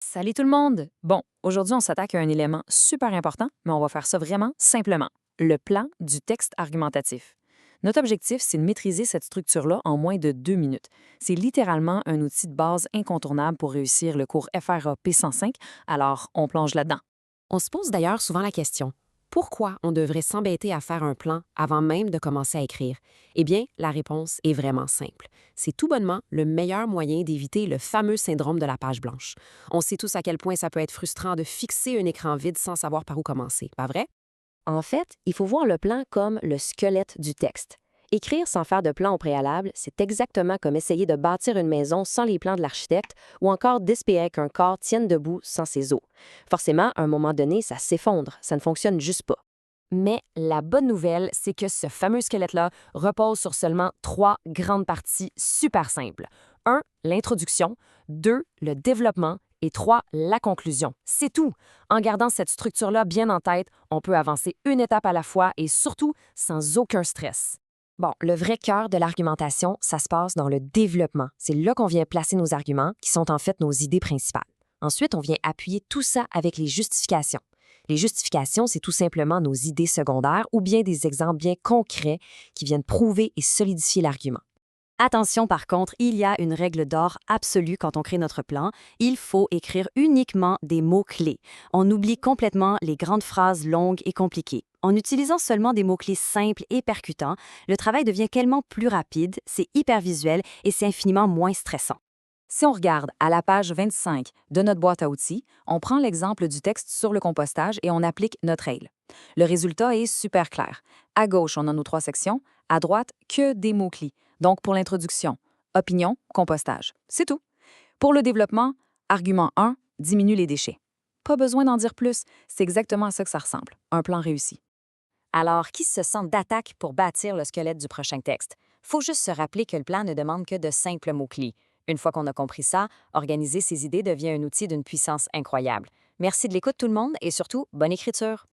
Salut tout le monde! Bon, aujourd'hui, on s'attaque à un élément super important, mais on va faire ça vraiment simplement. Le plan du texte argumentatif. Notre objectif, c'est de maîtriser cette structure-là en moins de 2 minutes. C'est littéralement un outil de base incontournable pour réussir le cours FRAP 105, alors on plonge là-dedans. On se pose d'ailleurs souvent la question, pourquoi on devrait s'embêter à faire un plan avant même de commencer à écrire? Eh bien, la réponse est vraiment simple. C'est tout bonnement le meilleur moyen d'éviter le fameux syndrome de la page blanche. On sait tous à quel point ça peut être frustrant de fixer un écran vide sans savoir par où commencer, pas vrai? En fait, il faut voir le plan comme le squelette du texte. Écrire sans faire de plan au préalable, c'est exactement comme essayer de bâtir une maison sans les plans de l'architecte ou encore d'espérer qu'un corps tienne debout sans ses os. Forcément, à un moment donné, ça s'effondre, ça ne fonctionne juste pas. Mais la bonne nouvelle, c'est que ce fameux squelette-là repose sur seulement trois grandes parties super simples. 1. L'introduction. 2. Le développement. Et 3. La conclusion. C'est tout. En gardant cette structure-là bien en tête, on peut avancer une étape à la fois et surtout sans aucun stress. Bon, le vrai cœur de l'argumentation, ça se passe dans le développement. C'est là qu'on vient placer nos arguments, qui sont en fait nos idées principales. Ensuite, on vient appuyer tout ça avec les justifications. Les justifications, c'est tout simplement nos idées secondaires ou bien des exemples bien concrets qui viennent prouver et solidifier l'argument. Attention par contre, il y a une règle d'or absolue quand on crée notre plan. Il faut écrire uniquement des mots-clés. On oublie complètement les grandes phrases longues et compliquées. En utilisant seulement des mots-clés simples et percutants, le travail devient tellement plus rapide, c'est hyper visuel et c'est infiniment moins stressant. Si on regarde à la page 25 de notre boîte à outils, on prend l'exemple du texte sur le compostage et on applique notre règle. Le résultat est super clair. À gauche, on a nos trois sections. À droite, que des mots-clés. Donc, pour l'introduction, opinion, compostage. C'est tout. Pour le développement, argument 1, diminue les déchets. Pas besoin d'en dire plus, c'est exactement à ça que ça ressemble. Un plan réussi. Alors, qui se sent d'attaque pour bâtir le squelette du prochain texte? Faut juste se rappeler que le plan ne demande que de simples mots-clés. Une fois qu'on a compris ça, organiser ses idées devient un outil d'une puissance incroyable. Merci de l'écoute tout le monde et surtout, bonne écriture!